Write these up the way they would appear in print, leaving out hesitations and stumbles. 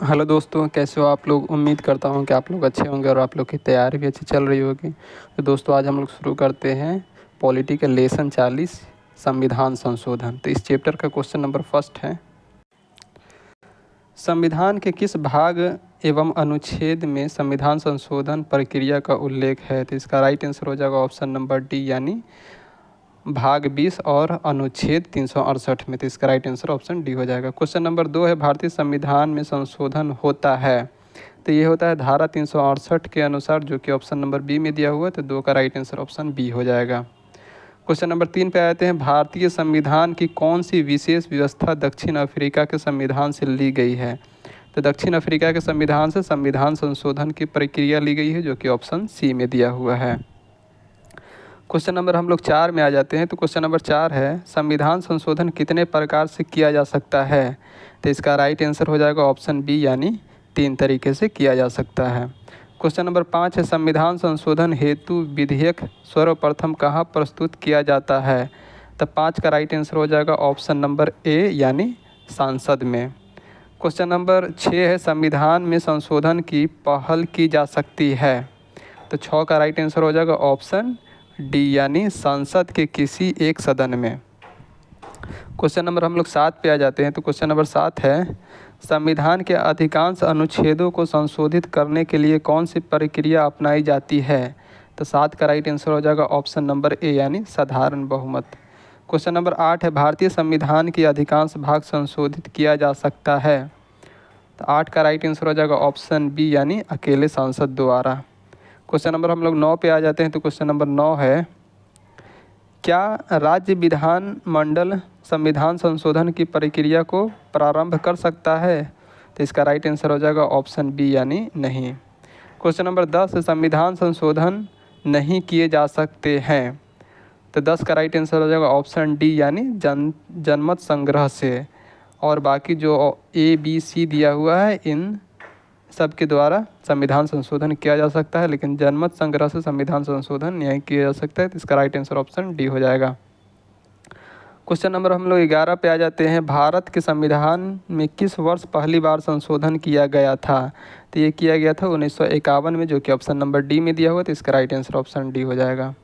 Hello दोस्तों, कैसे हो आप लोग। उम्मीद करता हूँ कि आप लोग अच्छे होंगे और आप लोग की तैयारी भी अच्छी चल रही होगी। तो दोस्तों, आज हम लोग शुरू करते हैं पॉलिटिकल लेसन 40 संविधान संशोधन। तो इस चैप्टर का क्वेश्चन नंबर फर्स्ट है, संविधान के किस भाग एवं अनुच्छेद में संविधान संशोधन प्रक्रिया का उल्लेख है। तो इसका राइट आंसर हो जाएगा ऑप्शन नंबर डी, यानी भाग 20 और अनुच्छेद 368 में। तो इसका राइट आंसर ऑप्शन डी हो जाएगा। क्वेश्चन नंबर 2 है, भारतीय संविधान में संशोधन होता है। तो ये होता है धारा 368 के अनुसार, जो कि ऑप्शन नंबर बी में दिया हुआ है। तो 2 का राइट आंसर ऑप्शन बी हो जाएगा। क्वेश्चन नंबर 3 पे आते हैं, भारतीय संविधान की कौन सी विशेष व्यवस्था दक्षिण अफ्रीका के संविधान से ली गई है। तो दक्षिण अफ्रीका के संविधान से संविधान संशोधन की प्रक्रिया ली गई है, जो कि ऑप्शन सी में दिया हुआ है। क्वेश्चन नंबर हम लोग 4 में आ जाते हैं। तो क्वेश्चन नंबर 4 है, संविधान संशोधन कितने प्रकार से किया जा सकता है। तो इसका राइट आंसर हो जाएगा ऑप्शन बी, यानी 3 तरीके से किया जा सकता है। क्वेश्चन नंबर 5 है, संविधान संशोधन हेतु विधेयक सर्वप्रथम कहाँ प्रस्तुत किया जाता है। तो 5 का राइट आंसर हो जाएगा ऑप्शन नंबर ए, यानी संसद में। क्वेश्चन नंबर 6 है, संविधान में संशोधन की पहल की जा सकती है। तो 6 का राइट आंसर हो जाएगा ऑप्शन डी, यानी संसद के किसी एक सदन में। क्वेश्चन नंबर हम लोग 7 पे आ जाते हैं। तो क्वेश्चन नंबर 7 है, संविधान के अधिकांश अनुच्छेदों को संशोधित करने के लिए कौन सी प्रक्रिया अपनाई जाती है। तो 7 का राइट आंसर हो जाएगा ऑप्शन नंबर ए, यानी साधारण बहुमत। क्वेश्चन नंबर 8 है, भारतीय संविधान के अधिकांश भाग संशोधित किया जा सकता है। तो 8 का राइट आंसर हो जाएगा ऑप्शन बी, यानी अकेले सांसद द्वारा। क्वेश्चन नंबर हम लोग 9 पे आ जाते हैं। तो क्वेश्चन नंबर 9 है, क्या राज्य विधानमंडल संविधान संशोधन की प्रक्रिया को प्रारंभ कर सकता है। तो इसका राइट आंसर हो जाएगा ऑप्शन बी, यानी नहीं। क्वेश्चन नंबर 10 है, संविधान संशोधन नहीं किए जा सकते हैं। तो 10 का राइट आंसर हो जाएगा ऑप्शन डी, यानी जनमत संग्रह से। और बाकी जो ए बी सी दिया हुआ है, इन सब के द्वारा संविधान संशोधन किया जा सकता है, लेकिन जनमत संग्रह से संविधान संशोधन नहीं किया जा सकता है। तो इसका राइट आंसर ऑप्शन डी हो जाएगा। क्वेश्चन नंबर हम लोग 11 पे आ जाते हैं, भारत के संविधान में किस वर्ष पहली बार संशोधन किया गया था। तो ये किया गया था 1951 में, जो कि ऑप्शन नंबर डी में दिया हुआ। तो इसका राइट आंसर ऑप्शन डी हो जाएगा।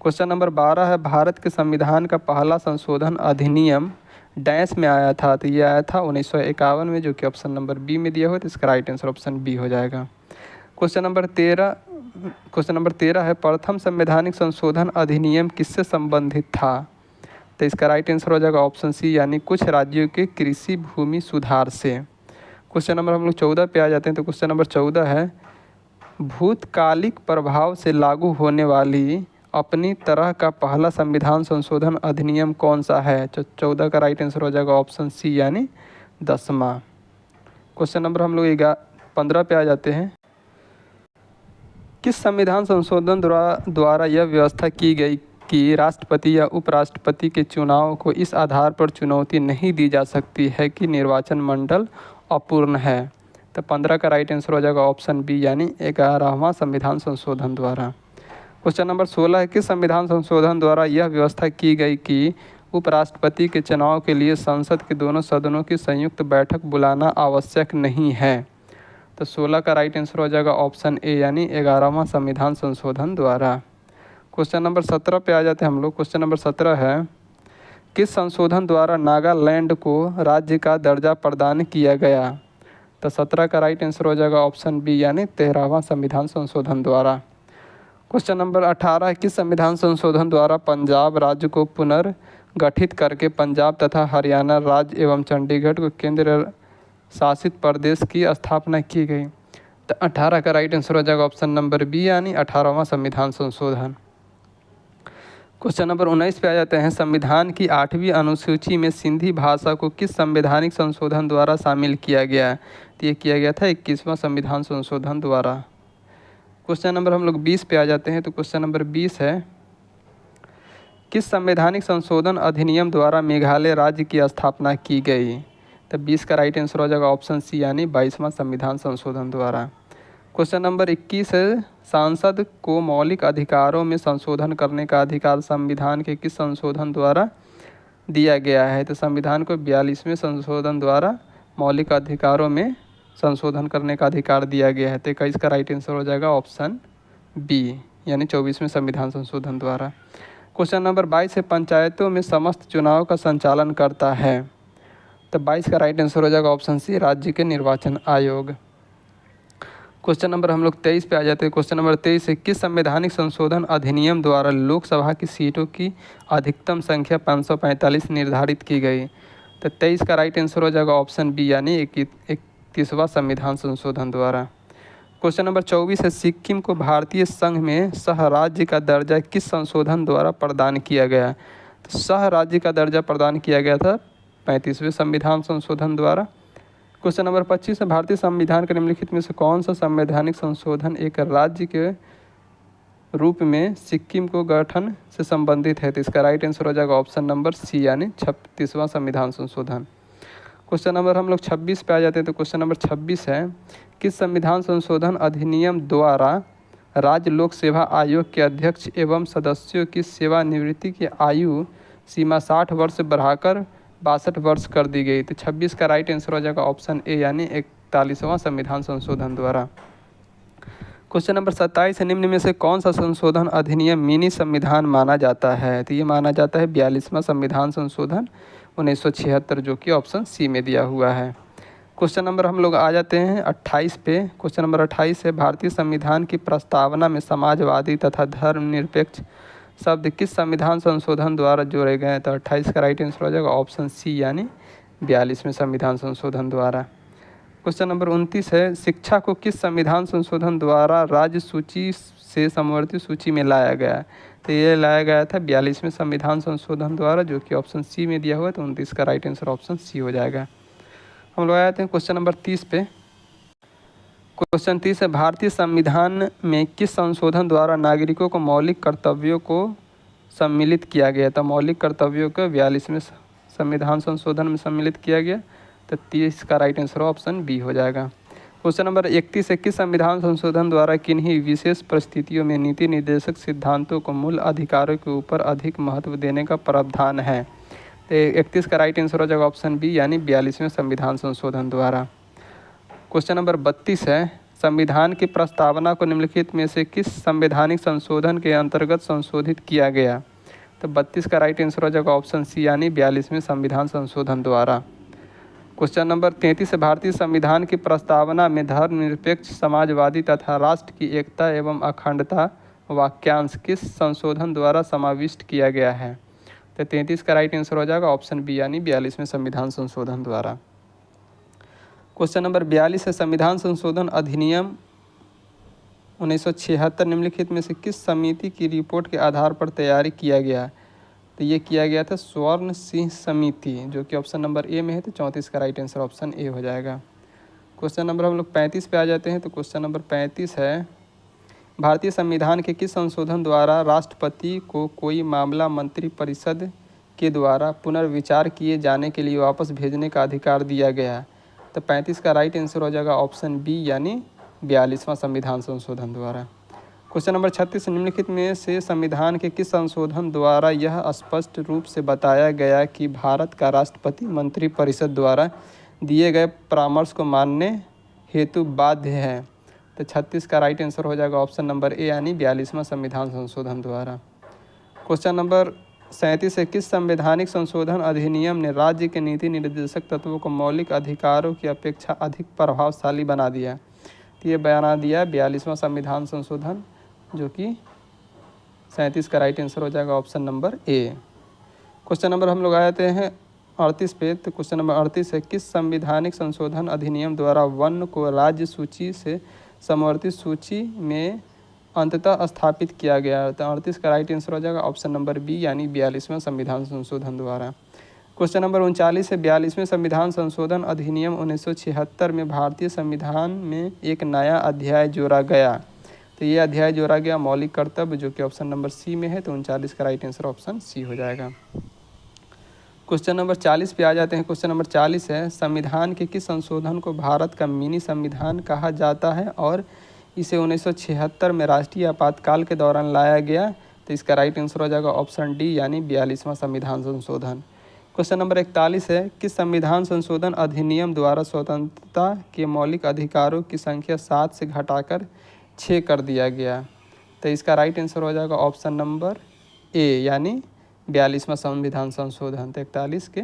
क्वेश्चन नंबर 12 है, भारत के संविधान का पहला संशोधन अधिनियम डैश में आया था। तो ये आया था 1951 में, जो कि ऑप्शन नंबर बी में दिया हुआ। तो इसका राइट आंसर ऑप्शन बी हो जाएगा। क्वेश्चन नंबर 13 है, प्रथम संवैधानिक संशोधन अधिनियम किससे संबंधित था। तो इसका राइट आंसर हो जाएगा ऑप्शन सी, यानी कुछ राज्यों के कृषि भूमि सुधार से। क्वेश्चन नंबर हम लोग 14 पे आ जाते हैं। तो क्वेश्चन नंबर 14 है, भूतकालिक प्रभाव से लागू होने वाली अपनी तरह का पहला संविधान संशोधन अधिनियम कौन सा है। तो 14 का राइट आंसर हो जाएगा ऑप्शन सी, यानी 10वां। क्वेश्चन नंबर हम लोग 15 पे आ जाते हैं, किस संविधान संशोधन द्वारा यह व्यवस्था की गई कि राष्ट्रपति या उपराष्ट्रपति के चुनाव को इस आधार पर चुनौती नहीं दी जा सकती है कि निर्वाचन मंडल अपूर्ण है। तो 15 का राइट आंसर हो जाएगा ऑप्शन बी, यानी 11वां संविधान संशोधन द्वारा। क्वेश्चन नंबर 16 है, किस संविधान संशोधन द्वारा यह व्यवस्था की गई कि उपराष्ट्रपति के चुनाव के लिए संसद के दोनों सदनों की संयुक्त बैठक बुलाना आवश्यक नहीं है। तो 16 का राइट आंसर हो जाएगा ऑप्शन ए, यानी 11वां संविधान संशोधन द्वारा। क्वेश्चन नंबर 17 पे आ जाते हैं हम लोग। क्वेश्चन नंबर 17 है, किस संशोधन द्वारा नागालैंड को राज्य का दर्जा प्रदान किया गया। तो 17 का राइट आंसर हो जाएगा ऑप्शन बी, यानी 13वां संविधान संशोधन द्वारा। क्वेश्चन नंबर 18 है, किस संविधान संशोधन द्वारा पंजाब राज्य को पुनर्गठित करके पंजाब तथा हरियाणा राज्य एवं चंडीगढ़ को केंद्र शासित प्रदेश की स्थापना की गई। तो 18 का राइट आंसर हो जाएगा ऑप्शन नंबर बी, यानी 18वां संविधान संशोधन। क्वेश्चन नंबर 19 पे आ जाते हैं, संविधान की 8वीं अनुसूची में सिंधी भाषा को किस संवैधानिक संशोधन द्वारा शामिल किया गया। तो ये किया गया था 21वां संविधान संशोधन द्वारा। क्वेश्चन नंबर हम लोग 20 पे आ जाते हैं। तो क्वेश्चन नंबर 20 है, किस संवैधानिक संशोधन अधिनियम द्वारा मेघालय राज्य की स्थापना की गई। तो 20 का राइट आंसर हो जाएगा ऑप्शन सी, यानी 22वां संविधान संशोधन द्वारा। क्वेश्चन नंबर 21 है, सांसद को मौलिक अधिकारों में संशोधन करने का अधिकार संविधान के किस संशोधन द्वारा दिया गया है। तो संविधान को 42वें संशोधन द्वारा मौलिक अधिकारों में संशोधन करने का अधिकार दिया गया है। तो 21 का राइट आंसर हो जाएगा ऑप्शन बी, यानी 24वें संविधान संशोधन द्वारा। क्वेश्चन नंबर 22 है, पंचायतों में समस्त चुनाव का संचालन करता है। तो 22 का राइट आंसर हो जाएगा ऑप्शन सी, राज्य के निर्वाचन आयोग। क्वेश्चन नंबर हम लोग 23 पे आ जाते हैं। क्वेश्चन नंबर 23 है, किस संवैधानिक संशोधन अधिनियम द्वारा लोकसभा की सीटों की अधिकतम संख्या 545 निर्धारित की गई। तो 23 का राइट आंसर हो जाएगा ऑप्शन बी, यानी 31वां संविधान संशोधन द्वारा। क्वेश्चन नंबर 24 है, सिक्किम को भारतीय संघ में सह राज्य का दर्जा किस संशोधन द्वारा प्रदान किया गया। तो सह राज्य का दर्जा प्रदान किया गया था 35वें संविधान संशोधन द्वारा। क्वेश्चन नंबर 25 है, भारतीय संविधान के निम्नलिखित में से कौन सा संवैधानिक संशोधन एक राज्य के रूप में सिक्किम को गठन से संबंधित है। तो इसका राइट आंसर हो जाएगा ऑप्शन नंबर सी, यानी 36वां संविधान संशोधन। क्वेश्चन नंबर हम लोग 26 पे आ जाते हैं। तो क्वेश्चन नंबर 26 है, किस संविधान संशोधन अधिनियम द्वारा राज्य लोक सेवा आयोग के अध्यक्ष एवं सदस्यों की सेवानिवृत्ति की आयु सीमा 60 वर्ष से बढ़ाकर 62 वर्ष कर दी गई। तो 26 का राइट आंसर हो जाएगा ऑप्शन ए, यानी 41वां संविधान संशोधन द्वारा। क्वेश्चन नंबर 27 है, निम्न में से कौन सा संशोधन अधिनियम मिनी संविधान माना जाता है। तो ये माना जाता है 42वां संविधान संशोधन 1976, जो कि ऑप्शन सी में दिया हुआ है। क्वेश्चन नंबर हम लोग आ जाते हैं 28 पे। क्वेश्चन नंबर 28 है, भारतीय संविधान की प्रस्तावना में समाजवादी तथा धर्मनिरपेक्ष शब्द किस संविधान संशोधन द्वारा जोड़े गए हैं। तो 28 का राइट आंसर हो जाएगा ऑप्शन सी, यानी 42वें संविधान संशोधन द्वारा। क्वेश्चन नंबर 29 है, शिक्षा को किस संविधान संशोधन द्वारा राज्य सूची से समवर्ती सूची में लाया गया। तो ये लाया गया था 42वें संविधान संशोधन द्वारा, जो कि ऑप्शन सी में दिया हुआ है। तो 29 का राइट आंसर ऑप्शन सी हो जाएगा। हम लोग आते हैं क्वेश्चन नंबर 30 पे। क्वेश्चन 30 है, भारतीय संविधान में किस संशोधन द्वारा नागरिकों को मौलिक कर्तव्यों को सम्मिलित किया गया। तो मौलिक कर्तव्यों को 42वें संविधान संशोधन में सम्मिलित किया गया। तो 30 का राइट आंसर ऑप्शन बी हो जाएगा। क्वेश्चन नंबर 31 है, किस संविधान संशोधन द्वारा किन्हीं विशेष परिस्थितियों में नीति निर्देशक सिद्धांतों को मूल अधिकारों के ऊपर अधिक महत्व देने का प्रावधान है। तो 31 का राइट आंसर हो जाएगा ऑप्शन बी, यानी 42वें संविधान संशोधन द्वारा। क्वेश्चन नंबर 32 है, संविधान की प्रस्तावना को निम्नलिखित में से किस संवैधानिक संशोधन के अंतर्गत संशोधित किया गया। तो 32 का राइट आंसर हो जाएगा ऑप्शन सी, यानी 42वें संविधान संशोधन द्वारा। क्वेश्चन नंबर 33 है, भारतीय संविधान की प्रस्तावना में धर्मनिरपेक्ष समाजवादी तथा राष्ट्र की एकता एवं अखंडता वाक्यांश किस संशोधन द्वारा समाविष्ट किया गया है। तो 33 का राइट आंसर हो जाएगा ऑप्शन बी, यानी 42वें संविधान संशोधन द्वारा। क्वेश्चन नंबर 42 है, संविधान संशोधन अधिनियम 1976 निम्नलिखित में से किस समिति की रिपोर्ट के आधार पर तैयारी किया गया। तो ये किया गया था स्वर्ण सिंह समिति, जो कि ऑप्शन नंबर ए में है। तो 34 का राइट आंसर ऑप्शन ए हो जाएगा। क्वेश्चन नंबर हम लोग 35 पे आ जाते हैं। तो क्वेश्चन नंबर 35 है, भारतीय संविधान के किस संशोधन द्वारा राष्ट्रपति को कोई मामला मंत्रिपरिषद के द्वारा पुनर्विचार किए जाने के लिए वापस भेजने का अधिकार दिया गया। तो 35 का राइट आंसर हो जाएगा ऑप्शन बी, यानी 42वां संविधान संशोधन द्वारा। क्वेश्चन नंबर 36, निम्नलिखित में से संविधान के किस संशोधन द्वारा यह स्पष्ट रूप से बताया गया कि भारत का राष्ट्रपति मंत्रिपरिषद द्वारा दिए गए परामर्श को मानने हेतु बाध्य है। तो 36 का राइट आंसर हो जाएगा ऑप्शन नंबर ए, यानी 42वां संविधान संशोधन द्वारा। क्वेश्चन नंबर 37 है, किस संवैधानिक संशोधन अधिनियम ने राज्य के नीति निर्देशक तत्वों को मौलिक अधिकारों की अपेक्षा अधिक प्रभावशाली बना दिया। तो ये बना दिया 42वां संविधान संशोधन, जो कि 37 का राइट आंसर हो जाएगा option number A. Question number हम लोग आ जाते हैं 38 पे। तो क्वेश्चन नंबर 38 है, किस संवैधानिक संशोधन अधिनियम द्वारा वन को राज्य सूची से समवर्ती सूची में अंततः स्थापित किया गया। तो 38 का राइट आंसर हो जाएगा ऑप्शन नंबर बी, यानी 42वां संविधान संशोधन द्वारा। क्वेश्चन नंबर 39 है, 42वें संविधान संशोधन अधिनियम 1976 में भारतीय संविधान में एक नया अध्याय जोड़ा गया। तो ये अध्याय जोड़ा गया मौलिक कर्तव्य, जो कि ऑप्शन नंबर सी में है। तो 39 का राइट आंसर ऑप्शन सी हो जाएगा। क्वेश्चन नंबर 40 पे आ जाते हैं। क्वेश्चन नंबर 40 है, संविधान के किस संशोधन को भारत का मिनी संविधान कहा जाता है और इसे 1976 में राष्ट्रीय आपातकाल के दौरान लाया गया। तो इसका राइट आंसर हो जाएगा ऑप्शन डी, यानी 42वां संविधान संशोधन। क्वेश्चन नंबर 41 है, किस संविधान संशोधन अधिनियम द्वारा स्वतंत्रता के मौलिक अधिकारों की संख्या 7 से घटाकर 6 कर दिया गया? तो इसका राइट आंसर हो जाएगा ऑप्शन नंबर ए यानी 42वां संविधान संशोधन। तो 41 के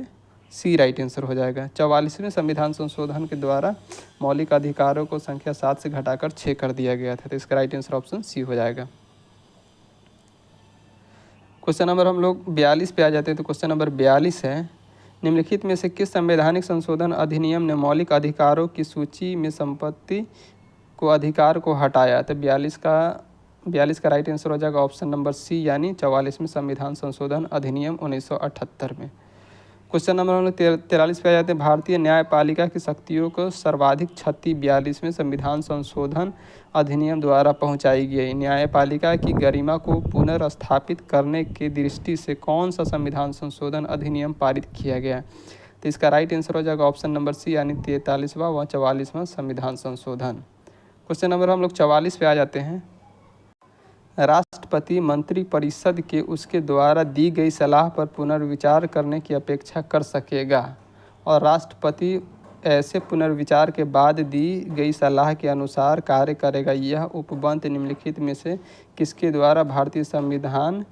सी राइट आंसर हो जाएगा। 44वें संविधान संशोधन के द्वारा मौलिक अधिकारों को संख्या 7 से घटाकर 6 कर दिया गया था। तो इसका राइट आंसर ऑप्शन सी हो जाएगा। क्वेश्चन नंबर हम लोग 42 पे आ जाते हैं। तो क्वेश्चन नंबर 42 है, निम्नलिखित में से किस संवैधानिक संशोधन अधिनियम ने मौलिक अधिकारों की सूची में संपत्ति को अधिकार को हटाया? तो 42 का राइट आंसर हो जाएगा ऑप्शन नंबर सी यानी 44वें संविधान संशोधन अधिनियम 1978 में। क्वेश्चन नंबर हम लोग 43 पे आ जाते हैं। भारतीय न्यायपालिका की शक्तियों को सर्वाधिक क्षति 42वें संविधान संशोधन अधिनियम द्वारा पहुंचाई गई। न्यायपालिका की गरिमा को पुनर्स्थापित करने की दृष्टि से कौन सा संविधान संशोधन अधिनियम पारित किया गया? तो इसका राइट आंसर हो जाएगा ऑप्शन नंबर सी यानी 43वां व 44वां संविधान संशोधन। क्वेश्चन नंबर हम लोग 44 पे आ जाते हैं। राष्ट्रपति मंत्रिपरिषद के उसके द्वारा दी गई सलाह पर पुनर्विचार करने की अपेक्षा कर सकेगा और राष्ट्रपति ऐसे पुनर्विचार के बाद दी गई सलाह के अनुसार कार्य करेगा। यह उपबंध निम्नलिखित में से किसके द्वारा भारतीय संविधान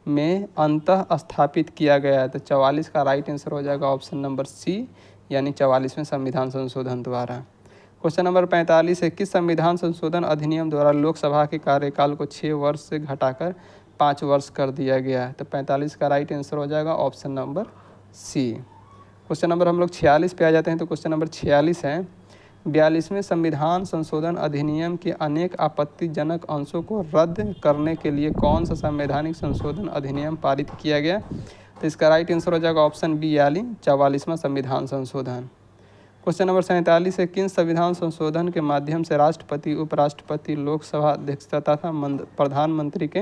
में अंतः स्थापित किया गया है? तो 44 का राइट आंसर हो जाएगा ऑप्शन नंबर सी यानी 44वें संविधान संशोधन द्वारा। क्वेश्चन नंबर 45 है, किस संविधान संशोधन अधिनियम द्वारा लोकसभा के कार्यकाल को 6 वर्ष से घटाकर 5 वर्ष कर दिया गया है? तो 45 का राइट आंसर हो जाएगा option number C. Question number हम लोग 46 पे आ जाते हैं। तो क्वेश्चन नंबर 46 है, 42वें संविधान संशोधन अधिनियम के अनेक आपत्तिजनक अंशों को रद्द करने के लिए कौन सा संवैधानिक संशोधन अधिनियम पारित किया गया? तो इसका राइट आंसर हो जाएगा ऑप्शन बी यानी 44वां संविधान संशोधन। क्वेश्चन नंबर 47 है, किन संविधान संशोधन के माध्यम से राष्ट्रपति, उपराष्ट्रपति, लोकसभा अध्यक्ष तथा प्रधानमंत्री के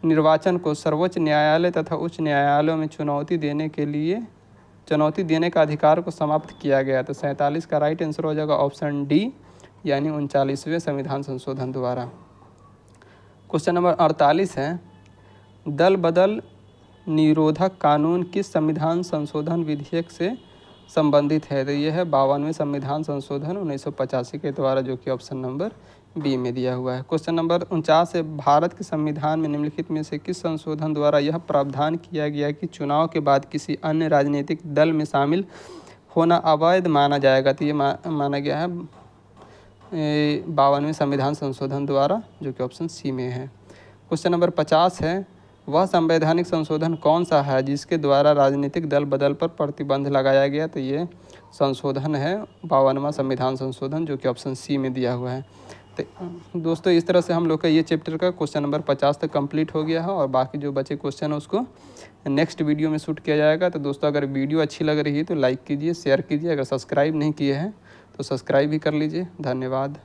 निर्वाचन को सर्वोच्च न्यायालय तथा उच्च न्यायालयों में चुनौती देने का अधिकार को समाप्त किया गया? तो 47 का राइट आंसर हो जाएगा ऑप्शन डी यानी 39वें संविधान संशोधन द्वारा। क्वेश्चन नंबर 48 है, दल बदल निरोधक कानून किस संविधान संशोधन विधेयक से संबंधित है? तो यह है 52वें संविधान संशोधन 1985 के द्वारा, जो कि ऑप्शन नंबर बी में दिया हुआ है। क्वेश्चन नंबर 49 है, भारत के संविधान में निम्नलिखित में से किस संशोधन द्वारा यह प्रावधान किया गया कि चुनाव के बाद किसी अन्य राजनीतिक दल में शामिल होना अवैध माना जाएगा? तो ये माना गया है 52वें संविधान संशोधन द्वारा, जो कि ऑप्शन सी में है। क्वेश्चन नंबर 50 है, वह संवैधानिक संशोधन कौन सा है जिसके द्वारा राजनीतिक दल बदल पर प्रतिबंध लगाया गया? तो ये संशोधन है 52वां संविधान संशोधन, जो कि ऑप्शन सी में दिया हुआ है। तो दोस्तों इस तरह से हम लोग का ये चैप्टर का क्वेश्चन नंबर 50 तक कंप्लीट हो गया है और बाकी जो बचे क्वेश्चन है उसको नेक्स्ट वीडियो में शूट किया जाएगा। तो दोस्तों अगर वीडियो अच्छी लग रही है तो लाइक कीजिए, शेयर कीजिए, अगर सब्सक्राइब नहीं किए हैं तो सब्सक्राइब भी कर लीजिए। धन्यवाद।